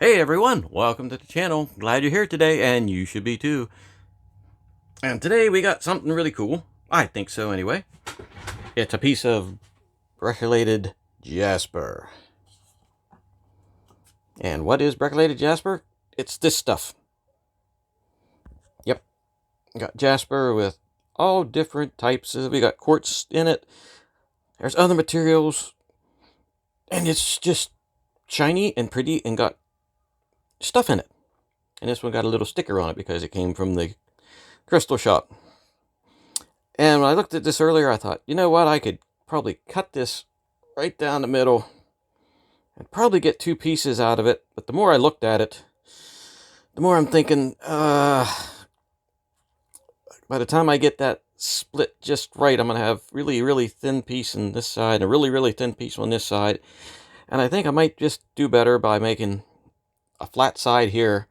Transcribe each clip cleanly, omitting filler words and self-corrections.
Hey everyone, welcome to the channel. Glad you're here today, and you should be too. And today we got something really cool. I think so anyway. It's a piece of Brecciated Jasper. And what is Brecciated Jasper? It's this stuff. Yep. Got Jasper with all different types. We got quartz in it. There's other materials. And it's just shiny and pretty and got stuff in it. And this one got a little sticker on it because it came from the crystal shop. And when I looked at this earlier, I thought, you know what, I could probably cut this right down the middle and probably get two pieces out of it. But the more I looked at it, the more I'm thinking, by the time I get that split just right, I'm going to have really thin piece on this side and a really thin piece on this side. And I think I might just do better by making a flat side here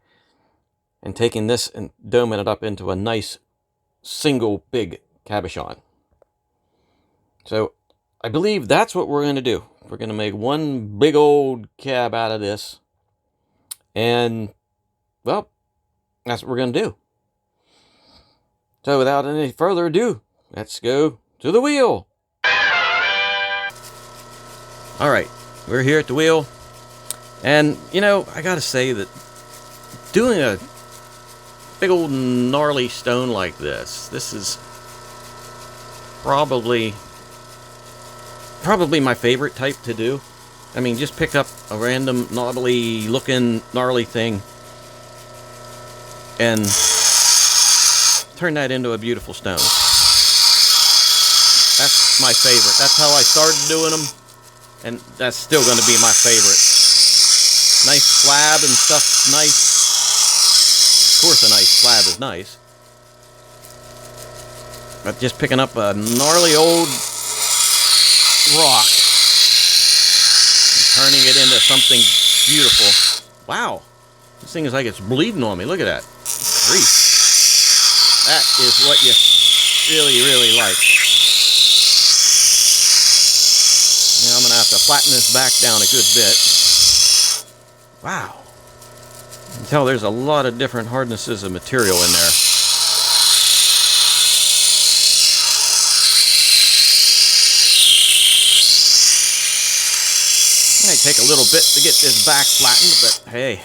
and taking this and doming it up into a nice single big cabochon. So I believe that's what we're going to do. We're going to make one big old cab out of this. And, well, that's what we're going to do. So without any further ado, let's go to the wheel. All right, we're here at the wheel. And, you know, I got to say that doing a big old gnarly stone like this is probably my favorite type to do. I mean, just pick up a random gnarly looking gnarly thing and turn that into a beautiful stone. That's my favorite. That's how I started doing them, and that's still going to be my favorite. Nice slab and stuff, nice. Of course a nice slab is nice. But just picking up a gnarly old rock and turning it into something beautiful. Wow. This thing is like it's bleeding on me. Look at that. Grief. That is what you really like. Now I'm going to have to flatten this back down a good bit. Wow. You can tell there's a lot of different hardnesses of material in there. It might take a little bit to get this back flattened, but hey.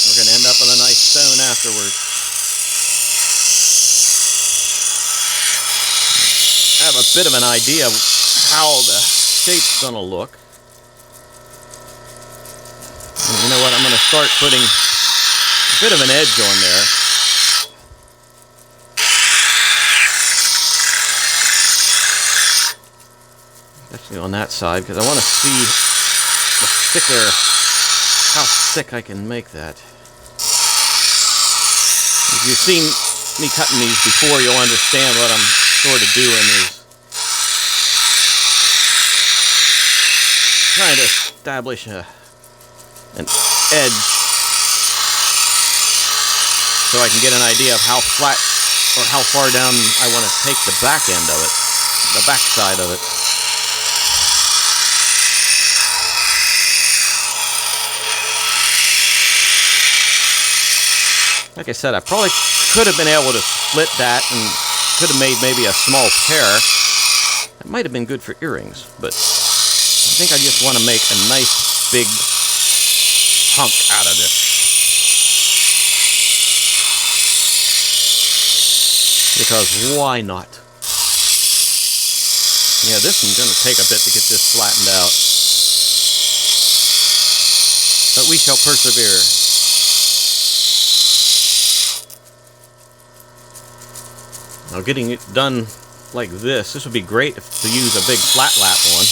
We're going to end up with a nice stone afterwards. I have a bit of an idea of how the shape's going to look. And you know what? I'm going to start putting a bit of an edge on there. Especially on that side, because I want to see the thicker, how thick I can make that. If you've seen me cutting these before, you'll understand what I'm sort of doing is trying to establish an edge so I can get an idea of how flat or how far down I want to take the back end of it, the back side of it. Like I said, I probably could have been able to split that and could have made maybe a small pair. That might have been good for earrings, but I think I just want to make a nice big hunk out of this. Because why not? Yeah, this one's going to take a bit to get this flattened out. But we shall persevere. Now getting it done like this would be great to use a big flat lap on.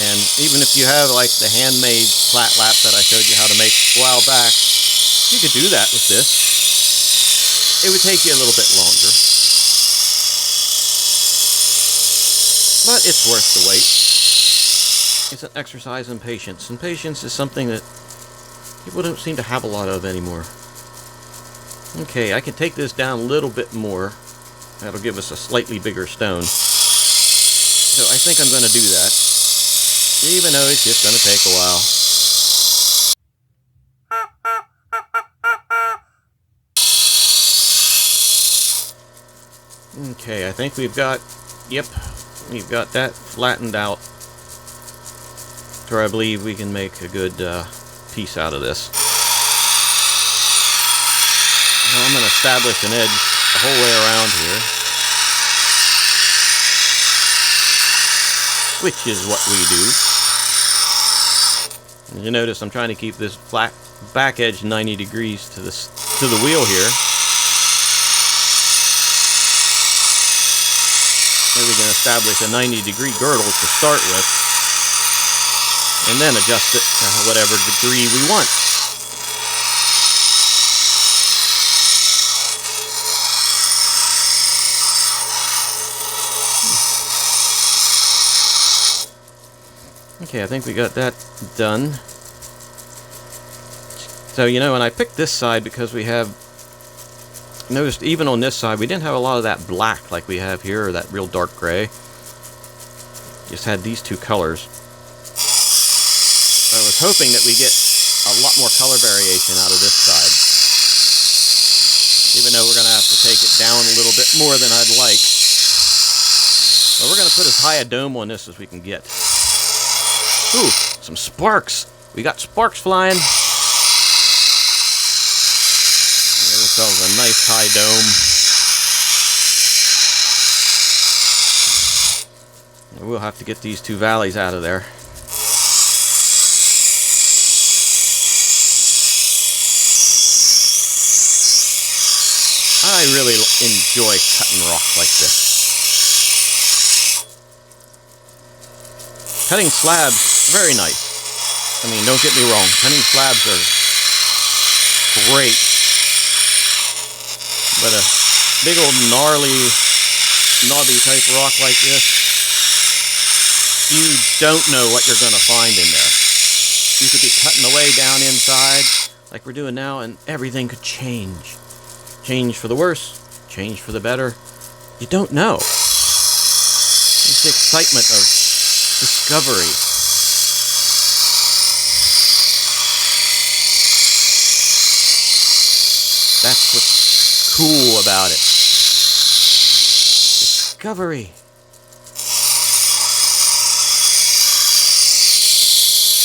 And even if you have like the handmade flat lap that I showed you how to make a while back, you could do that with this. It would take you a little bit longer. But it's worth the wait. It's an exercise in patience. And patience is something that people don't seem to have a lot of anymore. Okay, I can take this down a little bit more. That'll give us a slightly bigger stone. So I think I'm going to do that, even though it's just going to take a while. Okay, I think we've got, yep, we've got that flattened out. So I believe we can make a good piece out of this. Now I'm going to establish an edge the whole way around here, which is what we do. And you notice I'm trying to keep this flat back edge 90 degrees to the wheel here. Then we can establish a 90-degree girdle to start with, and then adjust it to whatever degree we want. Okay, I think we got that done. So, you know, and I picked this side because we have noticed even on this side we didn't have a lot of that black like we have here, or that real dark gray. Just had these two colors. I was hoping that we get a lot more color variation out of this side, even though we're going to have to take it down a little bit more than I'd like. But we're going to put as high a dome on this as we can get. Ooh, some sparks. We got sparks flying. Give ourselves a nice high dome. We'll have to get these two valleys out of there. I really enjoy cutting rock like this. Cutting slabs, very nice. I mean, don't get me wrong, cutting slabs are great. But a big old gnarly, knobby type rock like this, you don't know what you're going to find in there. You could be cutting away down inside, like we're doing now, and everything could change. Change for the worse, change for the better. You don't know. It's the excitement of discovery. That's what's cool about it. Discovery.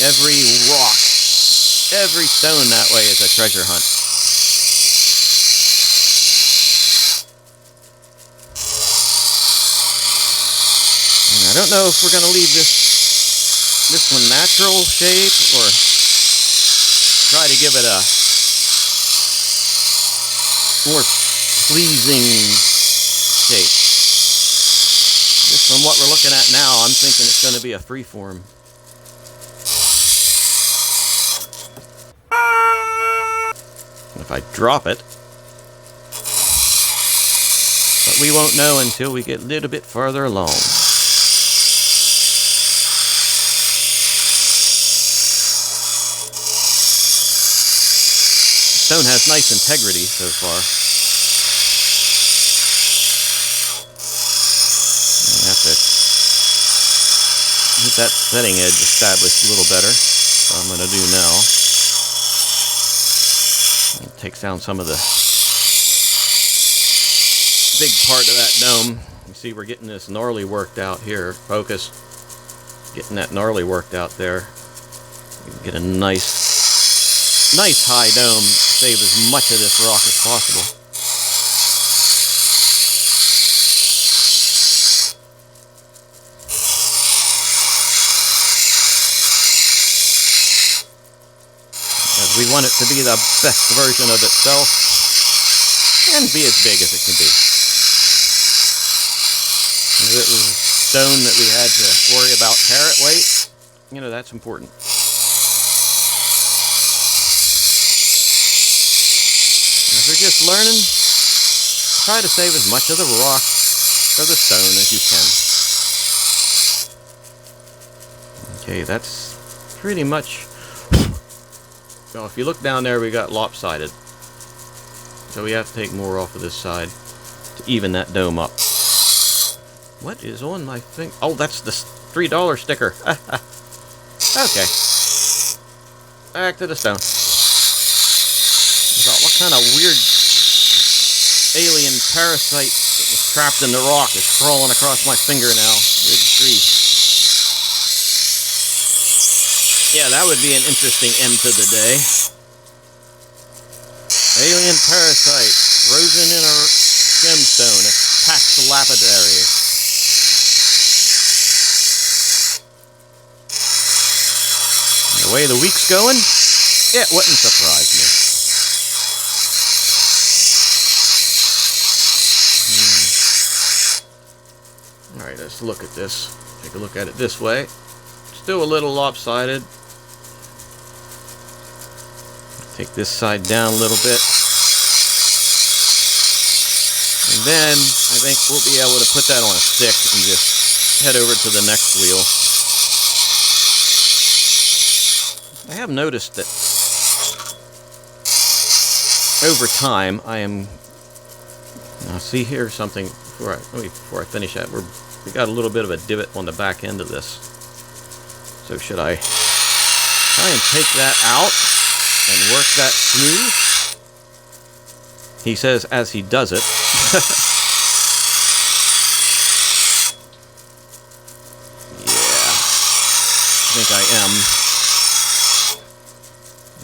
Every rock, every stone that way is a treasure hunt. I don't know if we're going to leave this one natural shape or try to give it a more pleasing shape. Just from what we're looking at now, I'm thinking it's going to be a freeform. If I drop it, but we won't know until we get a little bit farther along. Stone has nice integrity so far. I have to get that setting edge established a little better. So I'm going to do now. It takes down some of the big part of that dome. You see we're getting this gnarly worked out here. Focus. Getting that gnarly worked out there. You can get a nice high dome. Save as much of this rock as possible. As we want it to be the best version of itself and be as big as it can be. If it was stone that we had to worry about carat weight, you know, that's important. If you're just learning, try to save as much of the rock or the stone as you can. Okay, that's pretty much... Well, if you look down there, we got lopsided. So we have to take more off of this side to even that dome up. What is on my thing? Oh, that's the $3 sticker. Okay. Back to the stone. I thought, what kind of weird alien parasite that was trapped in the rock is crawling across my finger now? Good grief. Yeah, that would be an interesting end to the day. Alien parasite frozen in a gemstone attacks the lapidary. The way the week's going, it wouldn't surprise me. Alright, let's look at this. Take a look at it this way. Still a little lopsided. Take this side down a little bit. And then I think we'll be able to put that on a stick and just head over to the next wheel. I have noticed that over time I am... Now see, here's something before I finish that. We got a little bit of a divot on the back end of this. So should I try and take that out and work that smooth? He says as he does it. Yeah, I think I am.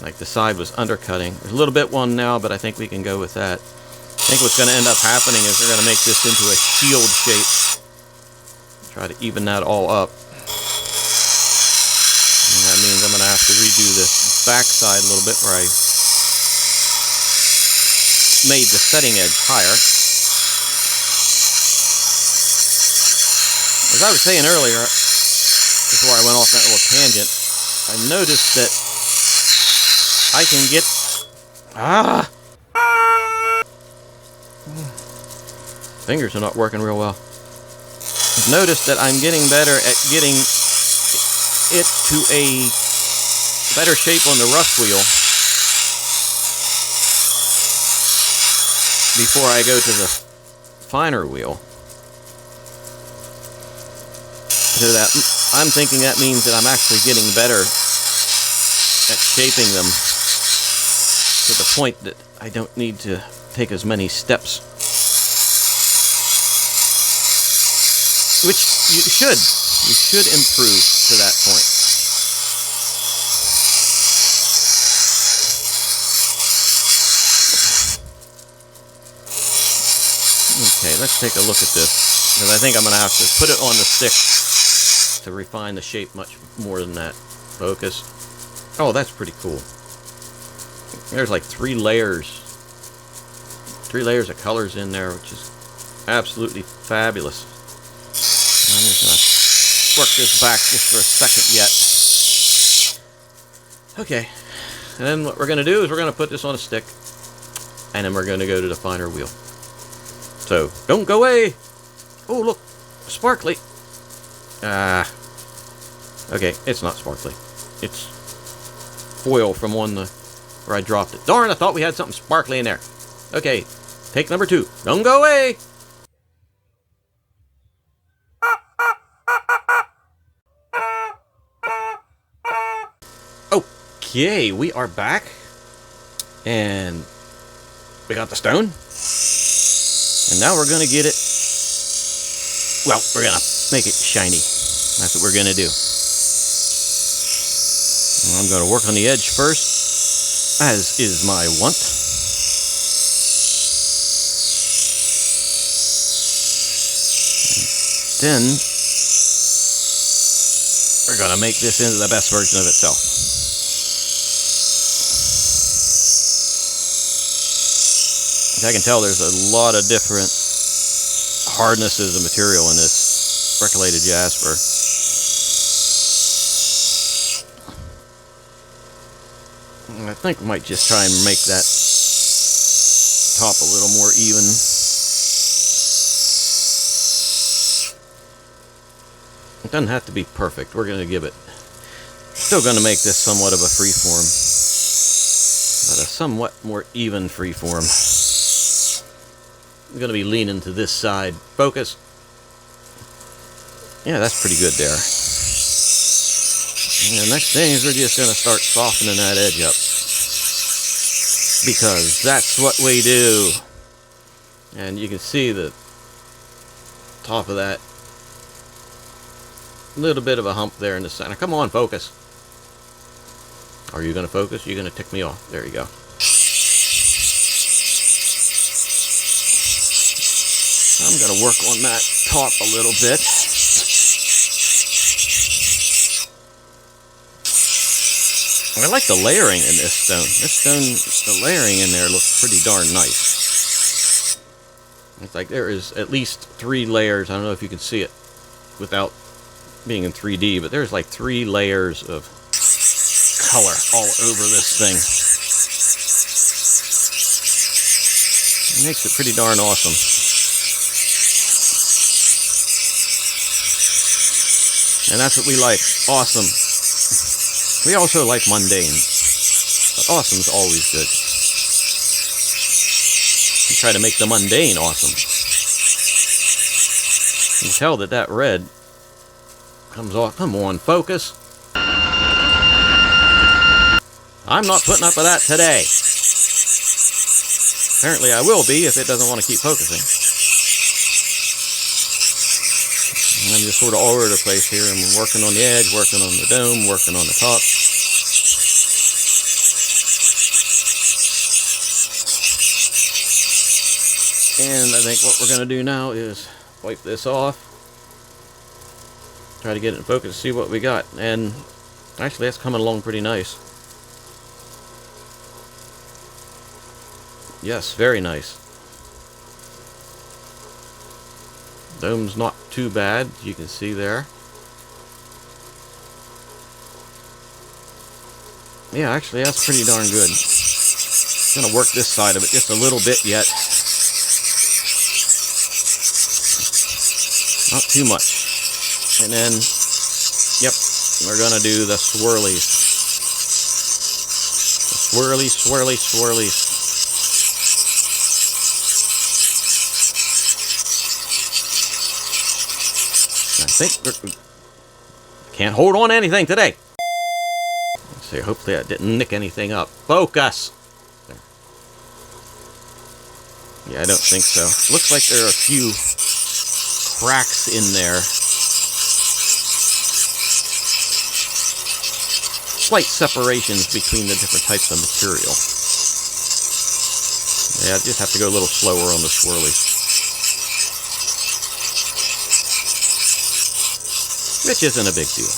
Like the side was undercutting. There's a little bit one now, but I think we can go with that. I think what's going to end up happening is they're going to make this into a shield shape. Try to even that all up. And that means I'm going to have to redo the back side a little bit where I made the setting edge higher. As I was saying earlier, before I went off that little tangent, I noticed that I can get... Fingers are not working real well. I've noticed that I'm getting better at getting it to a better shape on the rough wheel before I go to the finer wheel. So that I'm thinking that means that I'm actually getting better at shaping them to the point that I don't need to take as many steps. Which you should. You should improve to that point. Okay, let's take a look at this. Because I think I'm going to have to put it on the stick to refine the shape much more than that. Focus. Oh, that's pretty cool. There's like 3 layers. 3 layers of colors in there, which is absolutely fabulous. I'm just going to work this back just for a second yet. Okay. And then what we're going to do is we're going to put this on a stick. And then we're going to go to the finer wheel. So, don't go away! Oh, look! Sparkly! Okay, it's not sparkly. It's foil from where I dropped it. Darn, I thought we had something sparkly in there. Okay, take number 2. Don't go away! Okay, we are back. And we got the stone. And now we're going to get it... Well, we're going to make it shiny. That's what we're going to do. I'm going to work on the edge first, as is my wont. And then we're going to make this into the best version of itself. As I can tell, there's a lot of different hardnesses of material in this Brecciated Jasper. I think we might just try and make that top a little more even. It doesn't have to be perfect. We're going to give it... Still going to make this somewhat of a freeform, but a somewhat more even freeform. I'm going to be leaning to this side. Focus. Yeah, that's pretty good there. And the next thing is we're just going to start softening that edge up. Because that's what we do. And you can see the top of that little bit of a hump there in the center. Come on, focus. Are you going to focus? You're going to tick me off. There you go. I'm going to work on that top a little bit. I like the layering in this stone. This stone, the layering in there looks pretty darn nice. It's like there is at least 3 layers. I don't know if you can see it without being in 3D, but there's like 3 layers of color all over this thing. It makes it pretty darn awesome. And that's what we like. Awesome. We also like mundane. But awesome's always good. We try to make the mundane awesome. You can tell that that red comes off. Come on, focus. I'm not putting up with that today. Apparently I will be if it doesn't want to keep focusing. I'm just sort of all over the place here. I'm working on the edge, working on the dome, working on the top. And I think what we're going to do now is wipe this off. Try to get it in focus, see what we got. And actually that's coming along pretty nice. Yes, very nice. Dome's not too bad, you can see there. Yeah, actually that's pretty darn good. Gonna work this side of it just a little bit yet. Not too much. And then, yep, we're gonna do the swirlies. The swirly, swirly, swirlies. I think can't hold on to anything today. Let's see, hopefully I didn't nick anything up. Focus! There. Yeah, I don't think so. Looks like there are a few cracks in there. Slight separations between the different types of material. Yeah, I just have to go a little slower on the swirlies. Which isn't a big deal.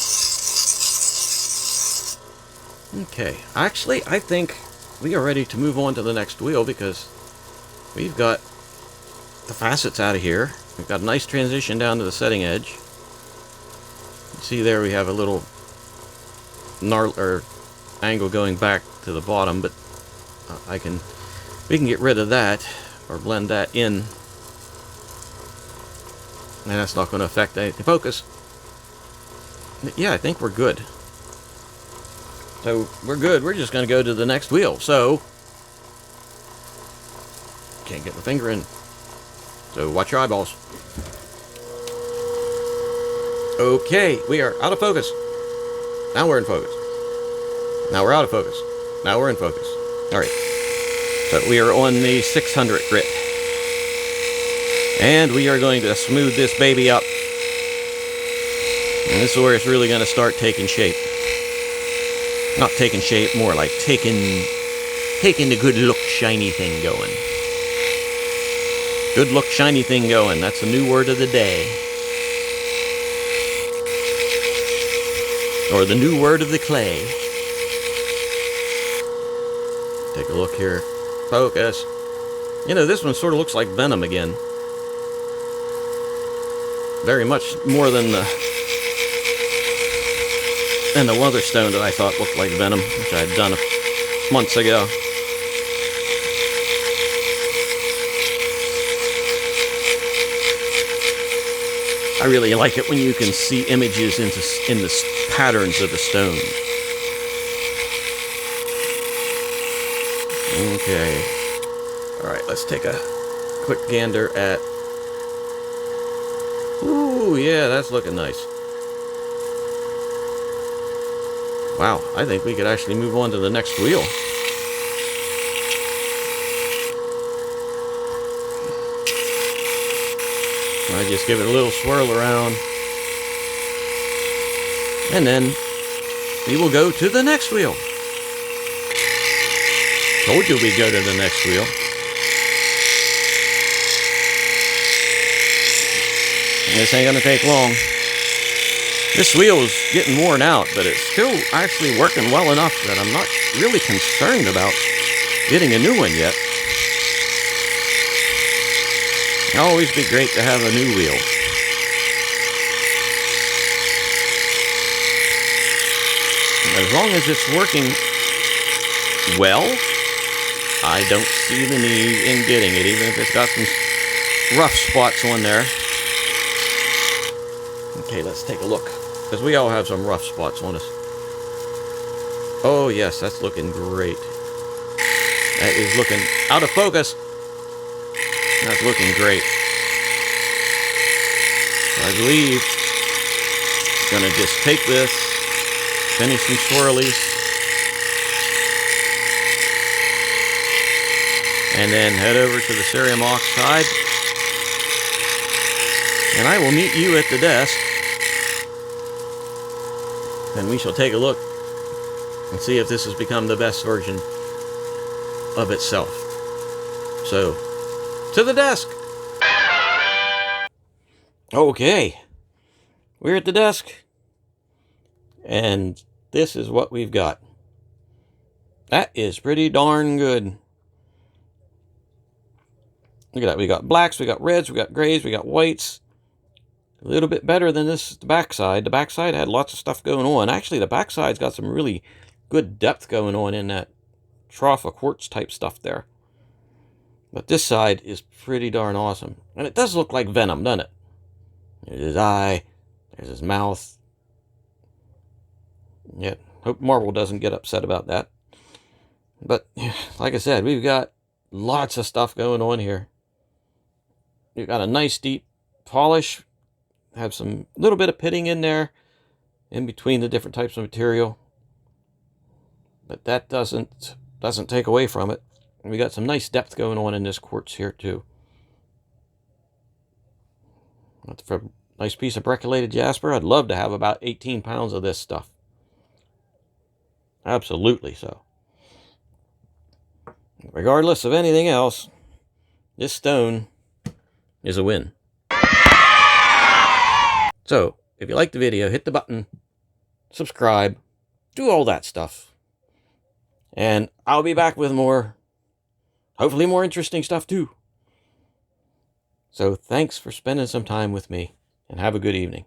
Okay, actually, I think we are ready to move on to the next wheel because we've got the facets out of here. We've got a nice transition down to the setting edge. See there we have a little angle going back to the bottom, but we can get rid of that or blend that in, and that's not going to affect anything. Focus. Yeah, I think we're good. So we're good. We're just going to go to the next wheel. So can't get my finger in. So watch your eyeballs. Okay, we are out of focus. Now we're in focus. Now we're out of focus. Now we're in focus. All right. So we are on the 600 grit. And we are going to smooth this baby up. And this is where it's really going to start taking shape. Not taking shape, more like taking the good look shiny thing going. Good look shiny thing going. That's the new word of the day. Or the new word of the clay. Take a look here. Focus. You know, this one sort of looks like Venom again. Very much more than the other stone that I thought looked like Venom, which I had done months ago. I really like it when you can see images in the patterns of the stone. Okay. Alright, let's take a quick gander at... Ooh, yeah, that's looking nice. Wow, I think we could actually move on to the next wheel. I just give it a little swirl around. And then we will go to the next wheel. Told you we'd go to the next wheel. This ain't gonna take long. This wheel is getting worn out, but it's still actually working well enough that I'm not really concerned about getting a new one yet. It'll always be great to have a new wheel. As long as it's working well, I don't see the need in getting it, even if it's got some rough spots on there. Okay, let's take a look, because we all have some rough spots on us. Oh yes, that's looking great. That is looking out of focus. That's looking great. I believe I'm gonna just take this, finish some swirlies, and then head over to the cerium oxide, and I will meet you at the desk, and we shall take a look and see if this has become the best version of itself. So, to the desk! Okay, we're at the desk, and this is what we've got. That is pretty darn good. Look at that, we got blacks, we got reds, we got grays, we got whites. A little bit better than this, the backside. The backside had lots of stuff going on. Actually, the backside's got some really good depth going on in that trough of quartz type stuff there. But this side is pretty darn awesome. And it does look like Venom, doesn't it? There's his eye. There's his mouth. Yeah, hope Marvel doesn't get upset about that. But, like I said, we've got lots of stuff going on here. You've got a nice deep polish. Have some little bit of pitting in there. In between the different types of material. But that doesn't take away from it. We got some nice depth going on in this quartz here too. That's for a nice piece of Brecciated Jasper. I'd love to have about 18 pounds of this stuff. Absolutely so. Regardless of anything else, this stone is a win. So, if you liked the video, hit the button, subscribe, do all that stuff. And I'll be back with more, hopefully more interesting stuff too. So thanks for spending some time with me, and have a good evening.